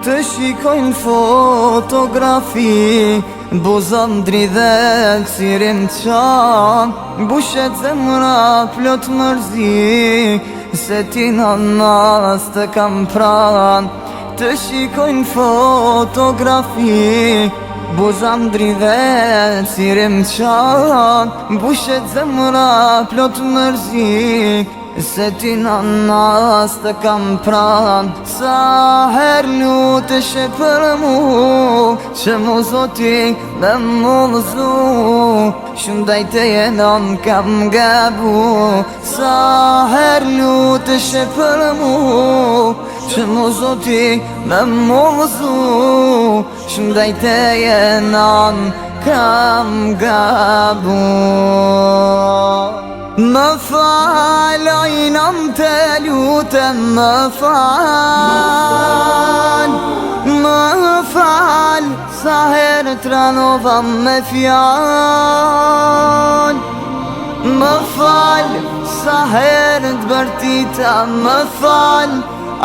Të shikojnë fotografi, buzën dridhe cirim qan, bushet zemra plot mërzi, se ti në nas të kam pran. Të shikojnë fotografi, buzën dridhe cirim qan, bushet zemra plot mërzi, se ti në nas të kam pran. Sa her luteshe për mu, që mu zoti me mu lëzu, shumë dajteje nën kam gabu. Sa her luteshe për mu, që mu zoti me mu lëzu, shumë dajteje nën kam gabu. Më fal, ojnëm të lutem, më fal, më fal, sa herë të ranova me fjall. Më fal, sa herë të bërtita, më fal,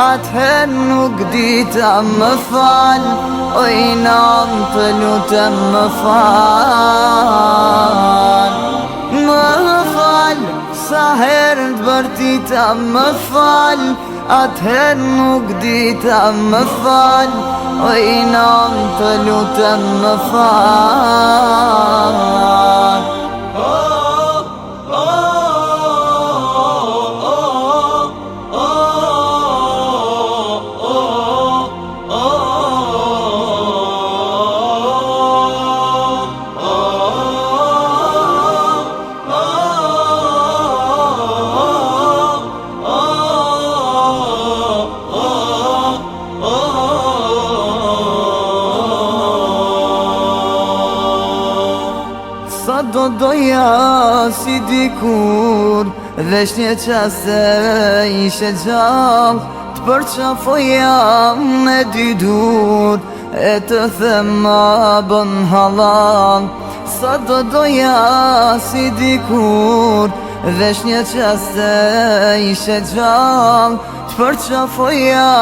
atëherë nuk dita, më fal, ojnëm të lutem, më fal. Më fal, sa herë të bërtita, më fal, atëherë nuk dita, më fal, ojnëm të lutem, më fal. Sa do doja si dikur, veç një qase ishe gjall, të përqafoja me dy dur, e të thema bën halal. Sa do doja si dikur, veç një qase ishe gjall, të përqafoja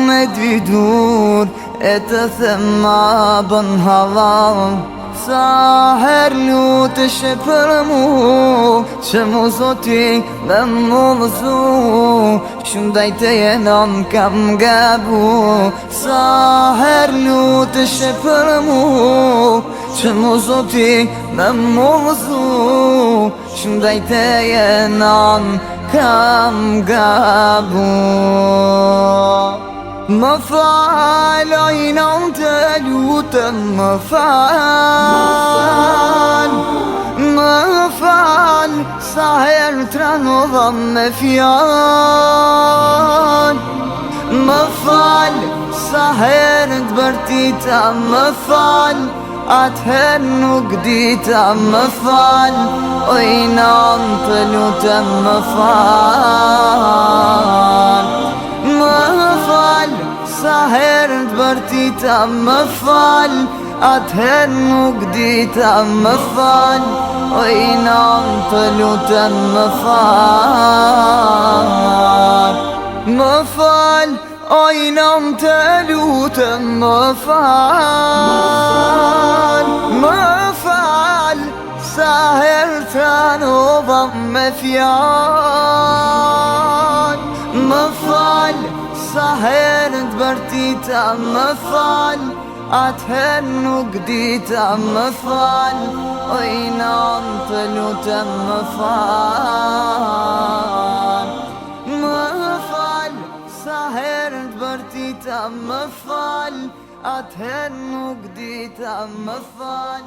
me dy dur, e të thema bën halal. Sa her luteshe për mu, që mu zoti me mu lëzu, shumë dajteje nën kam gabu. Sa her luteshe për mu, që mu zoti me mu lëzu, shumë dajteje nën kam gabu. Më fal, ojnëm të lutem, më fal, më fal, sa herë të ranova me fjall. Më fal, sa herë të bërtita, më fal, atëherë nuk dita, më fal, ojnëm të lutem, më fal. Më fal, sa herë të bërtita, më fal, atëherë nuk dita, më fal, ojnëm të lutem, më fal. Më fal, ojnëm të lutem, më fal. Më fal, sa herë të ranova me fjall. Më fal, sa herë të bërtita, më fal, atëherë nuk dita, më fal, ojnëm të lutem, më fal. Më fal, sa herë të bërtita, më fal, atëherë nuk dita, më fal.